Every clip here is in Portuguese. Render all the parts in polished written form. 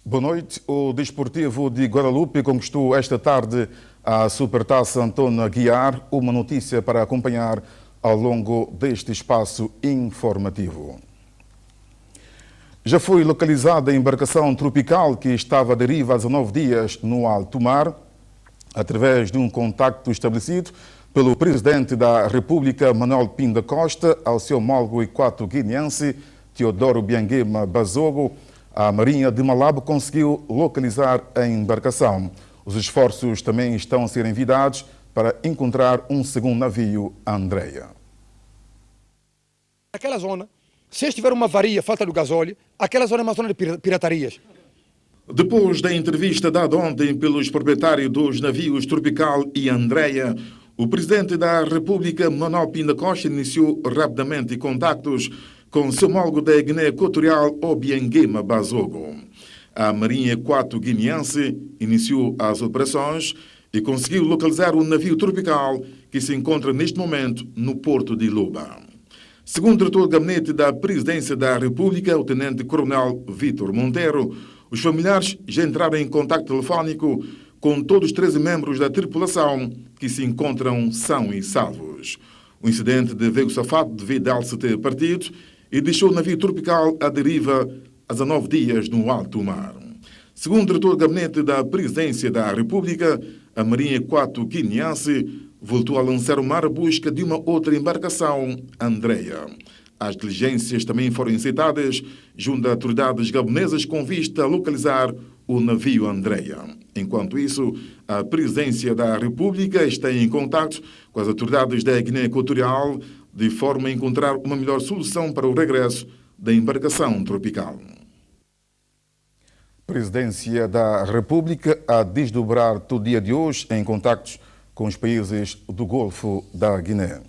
Boa noite. O Desportivo de Guadalupe conquistou esta tarde a Supertaça António Aguiar, uma notícia para acompanhar ao longo deste espaço informativo. Já foi localizada a embarcação tropical que estava à deriva há 19 dias no alto mar, através de um contacto estabelecido pelo Presidente da República, Manuel Pinto da Costa, ao seu homólogo equato-guineense, Teodoro Bianguema Bazogo. A Marinha de Malabo conseguiu localizar a embarcação. Os esforços também estão a ser enviados para encontrar um segundo navio, Andreia. Naquela zona, se tiver uma avaria, falta do gasóleo, aquela zona é uma zona de piratarias. Depois da entrevista dada ontem pelos proprietários dos navios Tropical e Andreia, o Presidente da República, Manuel Pinto da Costa, iniciou rapidamente contactos com seu homólogo da Guiné Equatorial, Obianguema Bazogo. A Marinha Equato-Guineense iniciou as operações e conseguiu localizar o navio Tropical que se encontra neste momento no porto de Luba. Segundo o diretor do gabinete da Presidência da República, o Tenente-Coronel Vítor Monteiro, os familiares já entraram em contato telefónico com todos os 13 membros da tripulação que se encontram são e salvos. O incidente veio safado devido a se ter partido e deixou o navio Tropical à deriva há 19 dias no alto mar. Segundo o diretor do gabinete da Presidência da República, a Marinha Equato-Guineense voltou a lançar o mar à busca de uma outra embarcação, Andreia. As diligências também foram incitadas junto a autoridades gabonesas com vista a localizar o navio Andreia. Enquanto isso, a Presidência da República está em contato com as autoridades da Guiné Equatorial de forma a encontrar uma melhor solução para o regresso da embarcação tropical. Presidência da República a desdobrar todo o dia de hoje em contactos com os países do Golfo da Guiné.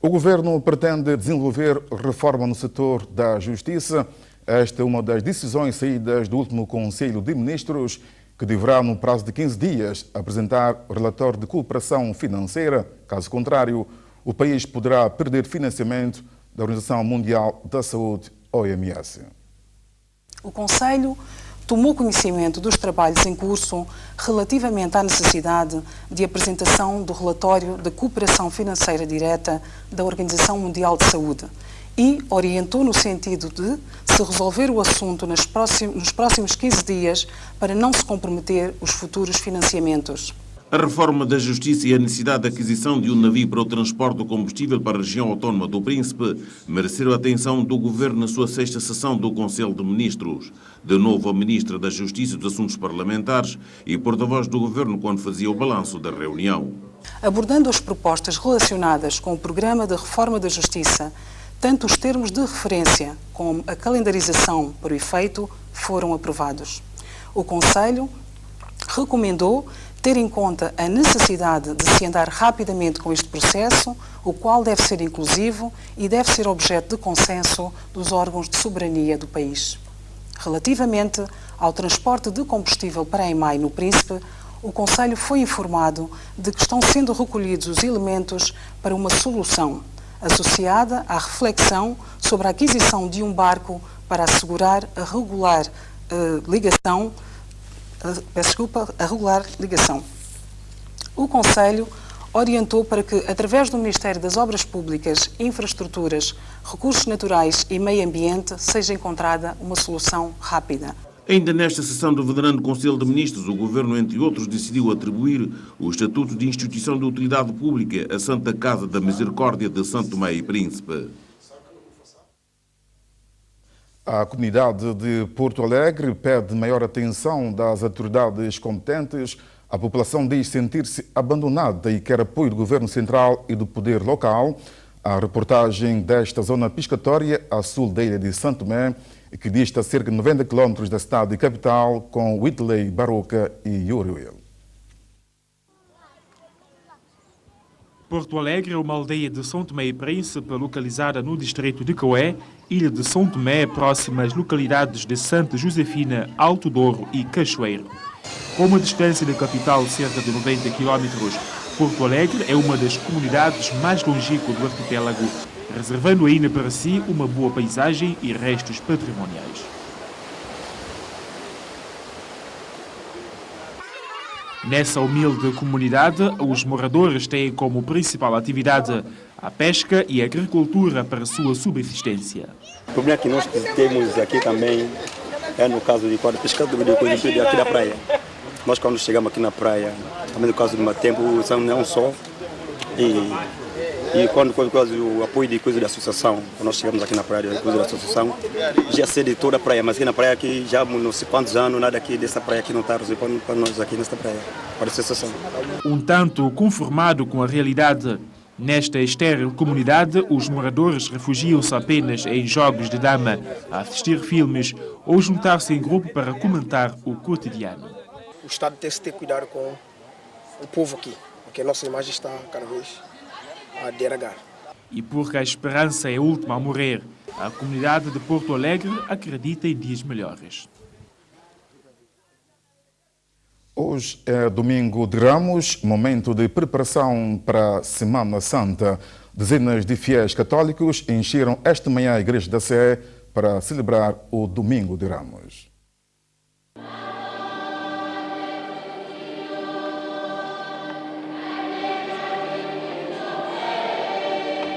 O governo pretende desenvolver reforma no setor da justiça. Esta é uma das decisões saídas do último Conselho de Ministros, que deverá, no prazo de 15 dias, apresentar relatório de cooperação financeira. Caso contrário, o país poderá perder financiamento da Organização Mundial da Saúde, OMS. O Conselho tomou conhecimento dos trabalhos em curso relativamente à necessidade de apresentação do relatório de cooperação financeira direta da Organização Mundial de Saúde e orientou no sentido de se resolver o assunto nos próximos 15 dias para não se comprometer os futuros financiamentos. A reforma da Justiça e a necessidade de aquisição de um navio para o transporte do combustível para a região autónoma do Príncipe mereceram a atenção do Governo na sua 6ª sessão do Conselho de Ministros. De novo, a Ministra da Justiça e dos Assuntos Parlamentares e porta-voz do Governo quando fazia o balanço da reunião. Abordando as propostas relacionadas com o Programa de Reforma da Justiça, tanto os termos de referência como a calendarização para o efeito foram aprovados. O Conselho recomendou ter em conta a necessidade de se andar rapidamente com este processo, o qual deve ser inclusivo e deve ser objeto de consenso dos órgãos de soberania do país. Relativamente ao transporte de combustível para a EMAI no Príncipe, o Conselho foi informado de que estão sendo recolhidos os elementos para uma solução, associada à reflexão sobre a aquisição de um barco para assegurar a regular ligação. O Conselho orientou para que, através do Ministério das Obras Públicas, Infraestruturas, Recursos Naturais e Meio Ambiente, seja encontrada uma solução rápida. Ainda nesta sessão do venerando Conselho de Ministros, o Governo, entre outros, decidiu atribuir o Estatuto de Instituição de Utilidade Pública à Santa Casa da Misericórdia de Santo Tomé e Príncipe. A comunidade de Porto Alegre pede maior atenção das autoridades competentes. A população diz sentir-se abandonada e quer apoio do Governo Central e do poder local. A reportagem desta zona piscatória a sul da ilha de Santo Tomé, que dista cerca de 90 km da cidade e capital, com Whitley, Baroca e Uriel. Porto Alegre é uma aldeia de São Tomé e Príncipe, localizada no distrito de Coé, ilha de São Tomé, próxima às localidades de Santa Josefina, Alto Douro e Cachoeiro. Com uma distância da capital de cerca de 90 km, Porto Alegre é uma das comunidades mais longínquas do arquipélago, reservando ainda para si uma boa paisagem e restos patrimoniais. Nessa humilde comunidade, os moradores têm como principal atividade a pesca e a agricultura para a sua subsistência. O problema que nós temos aqui também é no caso de quando pescador de coisa aqui da praia. Nós quando chegamos aqui na praia, também no caso do meu tempo, não só. E quando o apoio de coisa da associação, quando nós chegamos aqui na praia, de coisa da associação, já sei de toda a praia, mas aqui na praia aqui já não sei quantos anos, nada aqui dessa praia aqui não está resolvendo para nós aqui nesta praia, para a associação. Um tanto conformado com a realidade, nesta estéril comunidade, os moradores refugiam-se apenas em jogos de dama, a assistir filmes ou juntar-se em grupo para comentar o cotidiano. O Estado tem que ter cuidado com o povo aqui, porque a nossa imagem está cada vez a deragar. E porque a esperança é a última a morrer, a comunidade de Porto Alegre acredita em dias melhores. Hoje é domingo de Ramos, momento de preparação para a Semana Santa. Dezenas de fiéis católicos encheram esta manhã a Igreja da Sé para celebrar o Domingo de Ramos.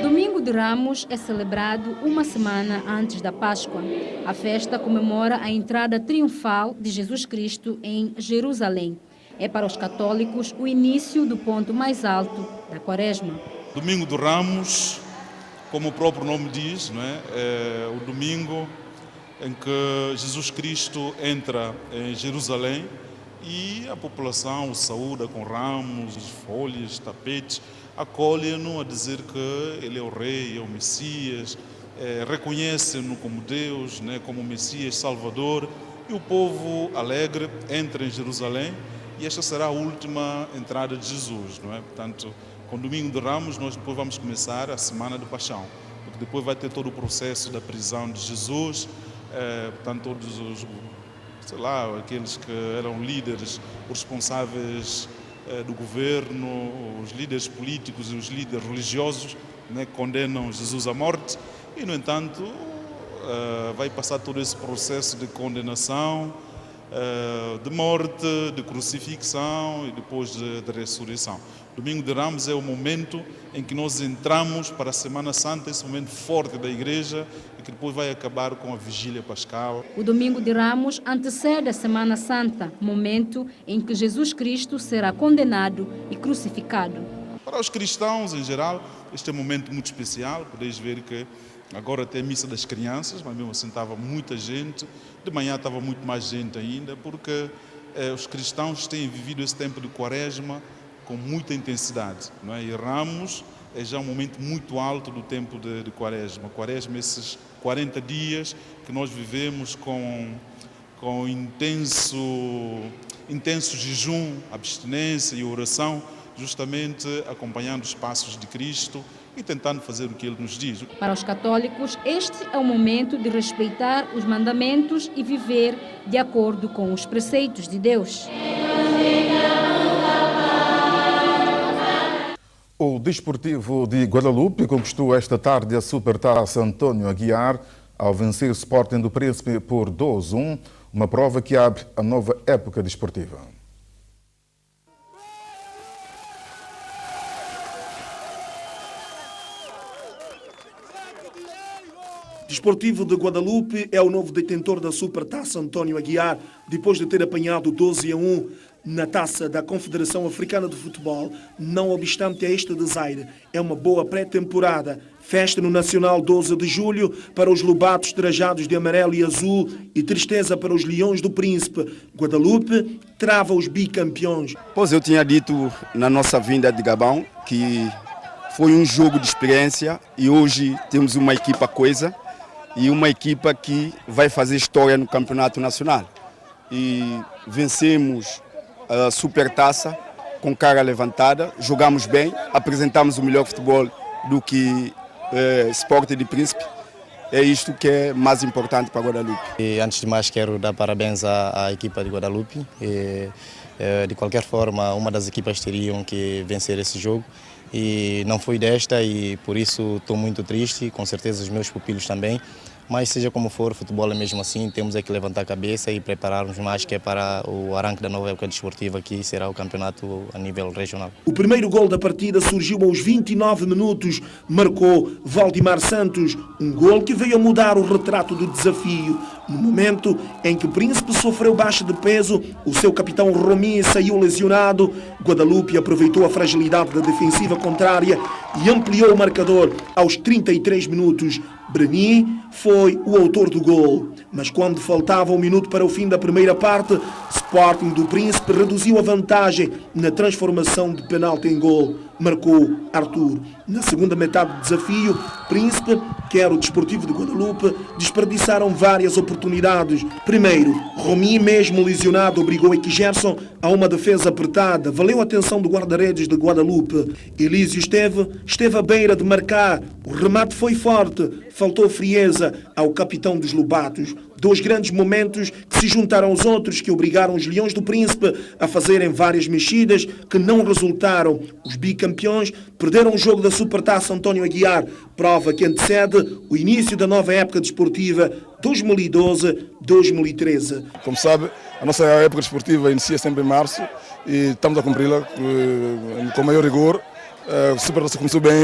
Domingo de Ramos é celebrado uma semana antes da Páscoa. A festa comemora a entrada triunfal de Jesus Cristo em Jerusalém. É para os católicos o início do ponto mais alto da Quaresma. Domingo de Ramos, como o próprio nome diz, não é? É o domingo em que Jesus Cristo entra em Jerusalém e a população o saúda com ramos, folhas, tapetes, acolhem-no a dizer que ele é o rei, é o Messias, reconhecem-no como Deus, né, como Messias Salvador, e o povo alegre entra em Jerusalém e esta será a última entrada de Jesus, não é? Portanto, com o Domingo de Ramos nós depois vamos começar a Semana de Paixão, porque depois vai ter todo o processo da prisão de Jesus, portanto todos os, sei lá, aqueles que eram líderes, os responsáveis do governo, os líderes políticos e os líderes religiosos, né, condenam Jesus à morte e, no entanto, vai passar todo esse processo de condenação, de morte, de crucifixão e depois de ressurreição. Domingo de Ramos é o momento em que nós entramos para a Semana Santa, esse momento forte da Igreja e que depois vai acabar com a Vigília Pascal. O Domingo de Ramos antecede a Semana Santa, momento em que Jesus Cristo será condenado e crucificado. Para os cristãos em geral, este é um momento muito especial. Podeis ver que agora tem a missa das crianças, mas mesmo assim estava muita gente. De manhã estava muito mais gente ainda, porque os cristãos têm vivido esse tempo de Quaresma com muita intensidade, não é? E Ramos é já um momento muito alto do tempo de Quaresma. Quaresma, esses 40 dias que nós vivemos com intenso jejum, abstinência e oração, justamente acompanhando os passos de Cristo e tentando fazer o que Ele nos diz. Para os católicos, este é o momento de respeitar os mandamentos e viver de acordo com os preceitos de Deus. O Desportivo de Guadalupe conquistou esta tarde a Supertaça António Aguiar ao vencer o Sporting do Príncipe por 2-1, uma prova que abre a nova época desportiva. Desportivo de Guadalupe é o novo detentor da Supertaça António Aguiar, depois de ter apanhado 12-1 na taça da Confederação Africana de Futebol. Não obstante este desaire, é uma boa pré-temporada. Festa no Nacional 12 de julho para os lobatos trajados de amarelo e azul e tristeza para os Leões do Príncipe. Guadalupe trava os bicampeões. Pois eu tinha dito na nossa vinda de Gabão que foi um jogo de experiência e hoje temos uma equipa coesa e uma equipa que vai fazer história no Campeonato Nacional. E vencemos a Supertaça com cara levantada, jogamos bem, apresentamos o melhor futebol do que Sport de Príncipe. É isto que é mais importante para Guadalupe. E antes de mais quero dar parabéns à equipa de Guadalupe. De qualquer forma, uma das equipas teriam que vencer esse jogo e não foi desta e por isso estou muito triste, com certeza os meus pupilos também, Mas seja como for, futebol é mesmo assim, temos é que levantar a cabeça e prepararmos mais, que é para o arranque da nova época desportiva, que será o campeonato a nível regional. O primeiro gol da partida surgiu aos 29 minutos, marcou Valdimar Santos, um gol que veio a mudar o retrato do desafio. No momento em que o Príncipe sofreu baixa de peso, o seu capitão Romi saiu lesionado, Guadalupe aproveitou a fragilidade da defensiva contrária e ampliou o marcador aos 33 minutos. Breni foi o autor do gol, mas quando faltava um minuto para o fim da primeira parte, Sporting do Príncipe reduziu a vantagem na transformação de penalti em gol. Marcou Arthur. Na segunda metade do desafio, Príncipe, quer o Desportivo de Guadalupe, desperdiçaram várias oportunidades. Primeiro, Romi, mesmo lesionado, obrigou Equigerson a uma defesa apertada. Valeu a atenção do guarda-redes de Guadalupe. Elísio esteve à beira de marcar. O remate foi forte. Faltou frieza ao capitão dos Lobatos. Dois grandes momentos que se juntaram aos outros que obrigaram os Leões do Príncipe a fazerem várias mexidas que não resultaram. Os bicampeões perderam o jogo da Supertaça António Aguiar, prova que antecede o início da nova época desportiva 2012-2013. Como sabe, a nossa época desportiva inicia sempre em março e estamos a cumpri-la com maior rigor. A Supertaça começou bem,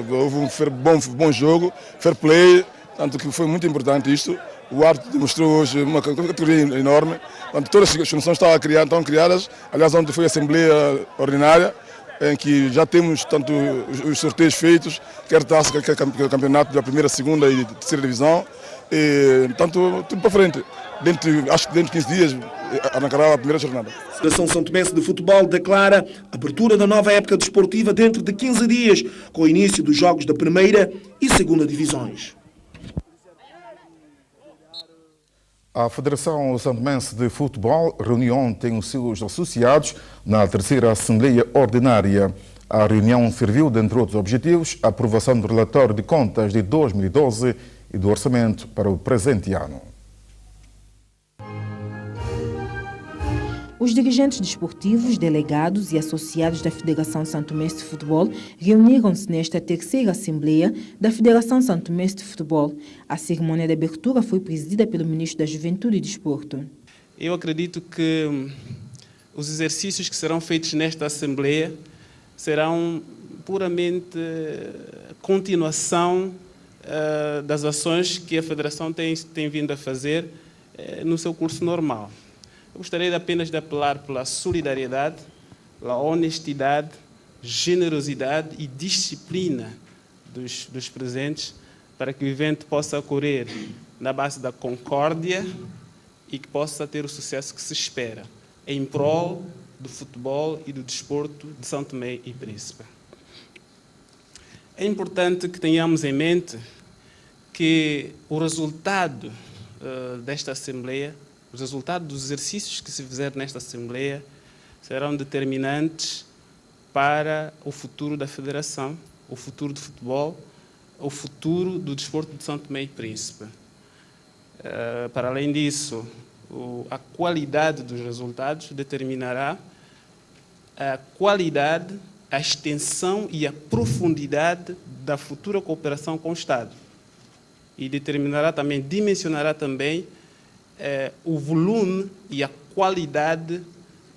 houve um bom jogo, fair play, tanto que foi muito importante isto. O árbitro demonstrou hoje uma categoria enorme. Todas as soluções estão criadas. Aliás, ontem foi a Assembleia Ordinária, em que já temos tanto os sorteios feitos, quer taça, quer campeonato da primeira, segunda e terceira divisão. E, portanto, tudo para frente. Acho que dentro de 15 dias arrancará a primeira jornada. A Federação Santomense de Futebol declara a abertura da nova época desportiva dentro de 15 dias, com o início dos jogos da primeira e segunda divisões. A Federação Santomense de Futebol reuniu ontem os seus associados na terceira Assembleia Ordinária. A reunião serviu, dentre outros objetivos, a aprovação do relatório de contas de 2012 e do orçamento para o presente ano. Os dirigentes desportivos, delegados e associados da Federação Santomense de Futebol reuniram-se nesta terceira Assembleia da Federação Santomense de Futebol. A cerimônia de abertura foi presidida pelo Ministro da Juventude e Desporto. Eu acredito que os exercícios que serão feitos nesta Assembleia serão puramente continuação das ações que a Federação tem vindo a fazer no seu curso normal. Eu gostaria apenas de apelar pela solidariedade, pela honestidade, generosidade e disciplina dos presentes para que o evento possa ocorrer na base da concórdia e que possa ter o sucesso que se espera em prol do futebol e do desporto de São Tomé e Príncipe. É importante que tenhamos em mente que o resultado desta Assembleia, os resultados dos exercícios que se fizer nesta Assembleia serão determinantes para o futuro da Federação, o futuro do futebol, o futuro do desporto de São Tomé e Príncipe. Para além disso, a qualidade dos resultados determinará a qualidade, a extensão e a profundidade da futura cooperação com o Estado. E determinará também, dimensionará também o volume e a qualidade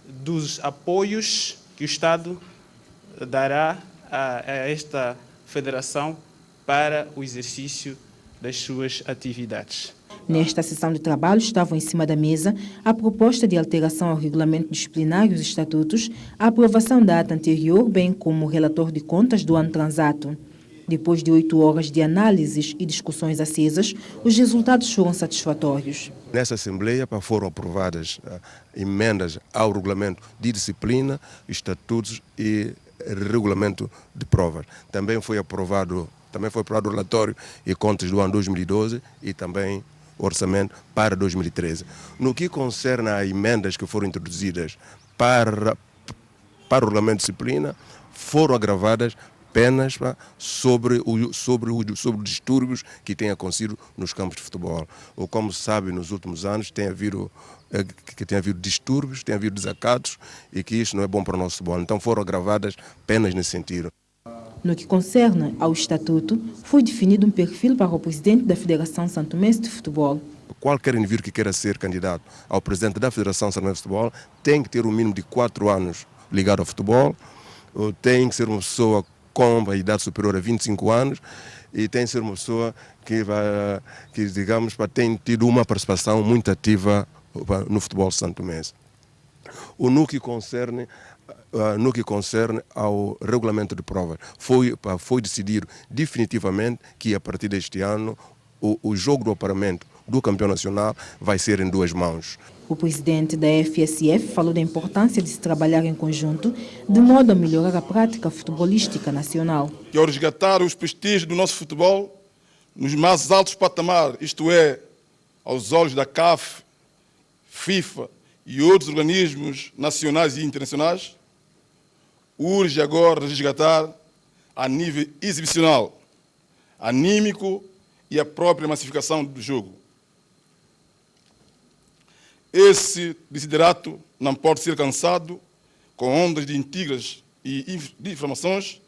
dos apoios que o Estado dará a esta federação para o exercício das suas atividades. Nesta sessão de trabalho estavam em cima da mesa a proposta de alteração ao regulamento disciplinar e os estatutos, a aprovação da ata anterior, bem como o relator de contas do ano transato. Depois de 8 horas de análises e discussões acesas, os resultados foram satisfatórios. Nessa Assembleia foram aprovadas emendas ao regulamento de disciplina, estatutos e regulamento de provas. Também foi aprovado o relatório e contas do ano 2012 e também o orçamento para 2013. No que concerne a emendas que foram introduzidas para o regulamento de disciplina, foram agravadas penas sobre os distúrbios que têm acontecido nos campos de futebol. Ou como se sabe, nos últimos anos tem havido distúrbios, tem havido desacatos e que isso não é bom para o nosso futebol. Então foram agravadas penas nesse sentido. No que concerne ao estatuto, foi definido um perfil para o presidente da Federação Santomense de Futebol. Qualquer indivíduo que queira ser candidato ao presidente da Federação Santomense de Futebol tem que ter um mínimo de 4 anos ligado ao futebol, tem que ser uma pessoa com a idade superior a 25 anos e tem que ser uma pessoa que digamos, tem tido uma participação muito ativa no futebol santomense. No que concerne ao regulamento de provas, foi decidido definitivamente que a partir deste ano o jogo do aparamento do campeão nacional vai ser em 2 mãos. O presidente da FSF falou da importância de se trabalhar em conjunto de modo a melhorar a prática futebolística nacional. E ao resgatar os prestígios do nosso futebol nos mais altos patamares, isto é, aos olhos da CAF, FIFA e outros organismos nacionais e internacionais, urge agora resgatar a nível exibicional, anímico e a própria massificação do jogo. Esse desiderato não pode ser alcançado com ondas de intrigas e difamações,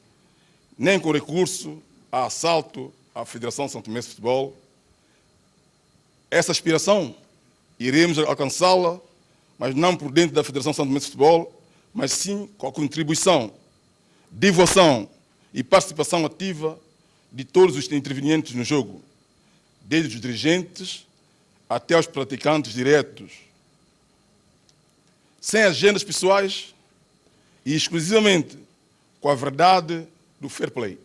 nem com recurso a assalto à Federação Santomense de Futebol. Essa aspiração iremos alcançá-la, mas não por dentro da Federação Santomense de Futebol, mas sim com a contribuição, devoção e participação ativa de todos os intervenientes no jogo, desde os dirigentes até os praticantes diretos, sem agendas pessoais e exclusivamente com a verdade do fair play.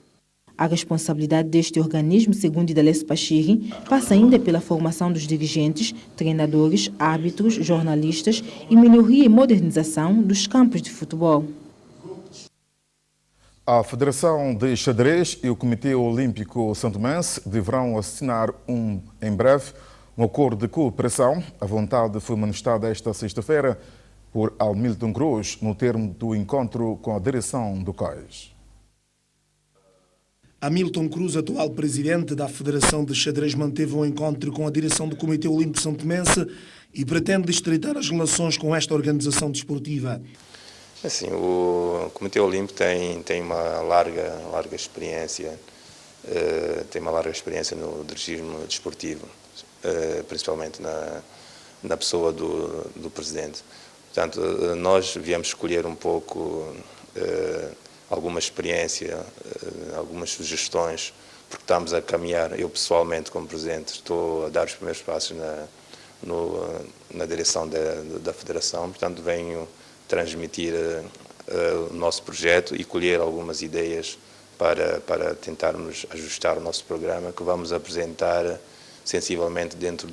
A responsabilidade deste organismo, segundo Idalés Pachiri, passa ainda pela formação dos dirigentes, treinadores, árbitros, jornalistas e melhoria e modernização dos campos de futebol. A Federação de Xadrez e o Comitê Olímpico Santomense deverão assinar em breve um acordo de cooperação. A vontade foi manifestada esta sexta-feira por Hamilton Cruz, no termo do encontro com a direção do COIS. Hamilton Cruz, atual presidente da Federação de Xadrez, manteve um encontro com a direção do Comitê Olímpico Santomense e pretende estreitar as relações com esta organização desportiva. Assim, o Comitê Olímpico tem uma larga experiência, no dirigismo desportivo, principalmente na pessoa do presidente. Portanto, nós viemos escolher um pouco alguma experiência, algumas sugestões, porque estamos a caminhar, eu pessoalmente como presidente estou a dar os primeiros passos na direção da Federação, portanto venho transmitir o nosso projeto e colher algumas ideias para tentarmos ajustar o nosso programa, que vamos apresentar sensivelmente dentro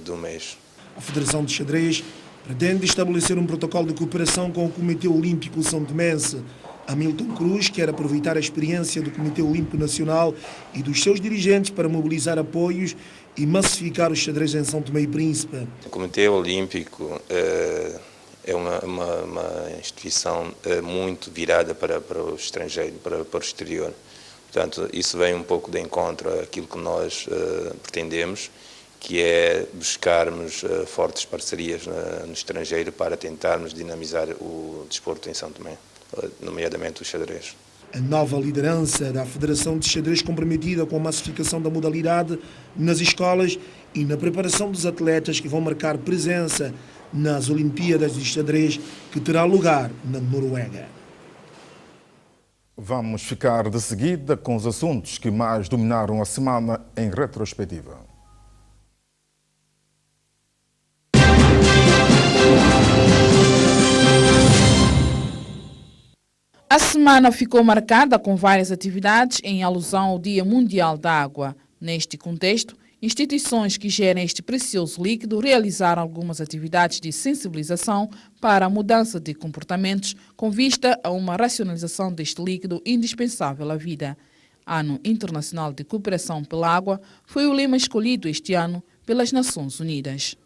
do mês. A Federação de Xadrez pretende estabelecer um protocolo de cooperação com o Comitê Olímpico Santomense. Hamilton Cruz quer aproveitar a experiência do Comitê Olímpico Nacional e dos seus dirigentes para mobilizar apoios e massificar o xadrez em São Tomé e Príncipe. O Comitê Olímpico é uma instituição muito virada para o estrangeiro, para o exterior. Portanto, isso vem um pouco de encontro àquilo que nós pretendemos, que é buscarmos fortes parcerias no estrangeiro para tentarmos dinamizar o desporto em São Tomé, nomeadamente o xadrez. A nova liderança da Federação de Xadrez, comprometida com a massificação da modalidade nas escolas e na preparação dos atletas que vão marcar presença nas Olimpíadas de Xadrez, que terá lugar na Noruega. Vamos ficar de seguida com os assuntos que mais dominaram a semana em retrospectiva. A semana ficou marcada com várias atividades em alusão ao Dia Mundial da Água. Neste contexto, instituições que gerem este precioso líquido realizaram algumas atividades de sensibilização para a mudança de comportamentos com vista a uma racionalização deste líquido indispensável à vida. Ano Internacional de Cooperação pela Água foi o lema escolhido este ano pelas Nações Unidas.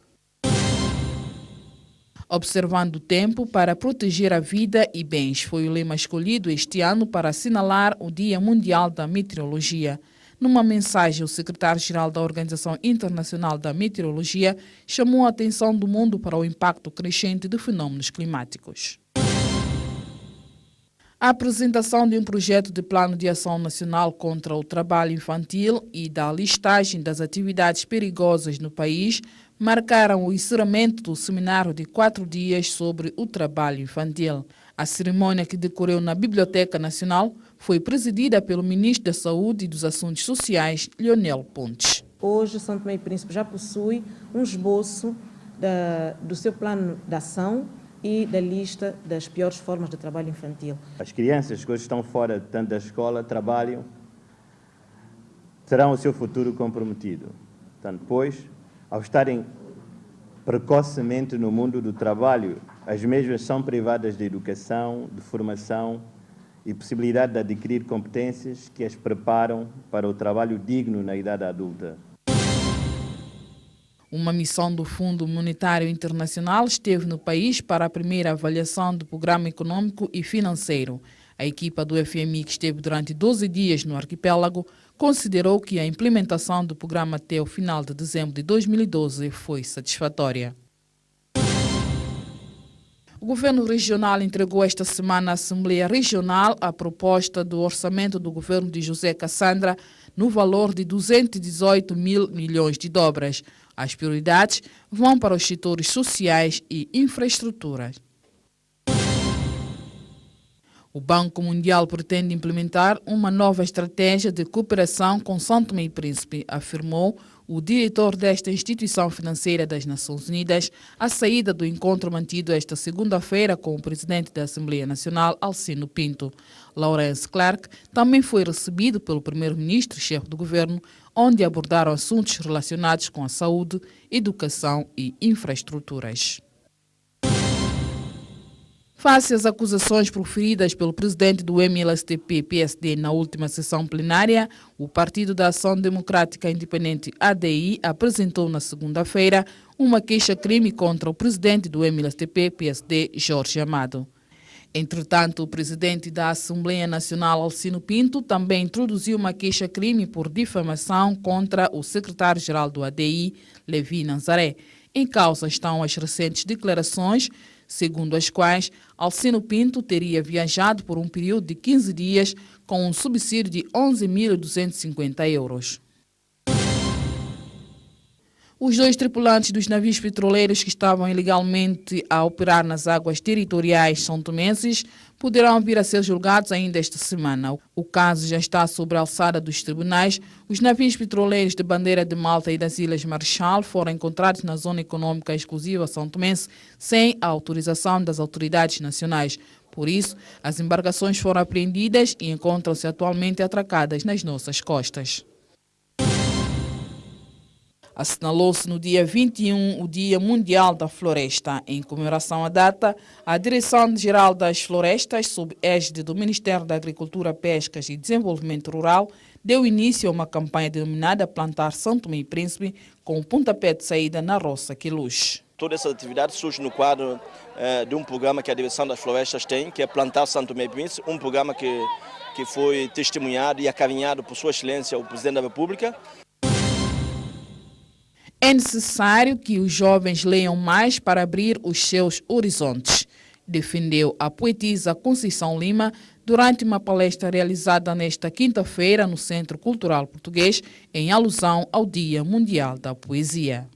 Observando o tempo para proteger a vida e bens foi o lema escolhido este ano para assinalar o Dia Mundial da Meteorologia. Numa mensagem, o secretário-geral da Organização Internacional da Meteorologia chamou a atenção do mundo para o impacto crescente de fenômenos climáticos. A apresentação de um projeto de plano de ação nacional contra o trabalho infantil e da listagem das atividades perigosas no país marcaram o encerramento do seminário de 4 dias sobre o trabalho infantil. A cerimônia, que decorreu na Biblioteca Nacional, foi presidida pelo Ministro da Saúde e dos Assuntos Sociais, Leonel Pontes. Hoje, São Tomé e Príncipe já possui um esboço do seu plano de ação e da lista das piores formas de trabalho infantil. As crianças que hoje estão fora tanto da escola, trabalham, terão o seu futuro comprometido. Portanto, depois, ao estarem precocemente no mundo do trabalho, as mesmas são privadas de educação, de formação e possibilidade de adquirir competências que as preparam para o trabalho digno na idade adulta. Uma missão do Fundo Monetário Internacional esteve no país para a primeira avaliação do programa econômico e financeiro. A equipa do FMI, que esteve durante 12 dias no arquipélago, considerou que a implementação do programa até o final de dezembro de 2012 foi satisfatória. O governo regional entregou esta semana à Assembleia Regional a proposta do orçamento do governo de José Cassandra no valor de 218 mil milhões de dobras. As prioridades vão para os setores sociais e infraestruturas. O Banco Mundial pretende implementar uma nova estratégia de cooperação com São Tomé e Príncipe, afirmou o diretor desta instituição financeira das Nações Unidas, à saída do encontro mantido esta segunda-feira com o presidente da Assembleia Nacional, Alcino Pinto. Lawrence Clark também foi recebido pelo primeiro-ministro e chefe do governo, onde abordaram assuntos relacionados com a saúde, educação e infraestruturas. Face às acusações proferidas pelo presidente do MLSTP-PSD na última sessão plenária, o Partido da Ação Democrática Independente, ADI, apresentou na segunda-feira uma queixa-crime contra o presidente do MLSTP-PSD, Jorge Amado. Entretanto, o presidente da Assembleia Nacional, Alcino Pinto, também introduziu uma queixa-crime por difamação contra o secretário-geral do ADI, Levi Nazaré. Em causa estão as recentes declarações, segundo as quais Alcino Pinto teria viajado por um período de 15 dias com um subsídio de 11.250 euros. Os 2 tripulantes dos navios petroleiros que estavam ilegalmente a operar nas águas territoriais são-tomenses poderão vir a ser julgados ainda esta semana. O caso já está sobre a alçada dos tribunais. Os navios petroleiros de bandeira de Malta e das Ilhas Marshall foram encontrados na zona econômica exclusiva são-tomense sem a autorização das autoridades nacionais. Por isso, as embarcações foram apreendidas e encontram-se atualmente atracadas nas nossas costas. Assinalou-se no dia 21 o Dia Mundial da Floresta. Em comemoração à data, a Direção-Geral das Florestas, sob égide do Ministério da Agricultura, Pescas e Desenvolvimento Rural, deu início a uma campanha denominada Plantar São Tomé e Príncipe, com o pontapé de saída na Roça Quiluz. Toda essa atividade surge no quadro de um programa que a Direção das Florestas tem, que é Plantar São Tomé e Príncipe, um programa que foi testemunhado e acarinhado por Sua Excelência, o Presidente da República. É necessário que os jovens leiam mais para abrir os seus horizontes, defendeu a poetisa Conceição Lima durante uma palestra realizada nesta quinta-feira no Centro Cultural Português, em alusão ao Dia Mundial da Poesia.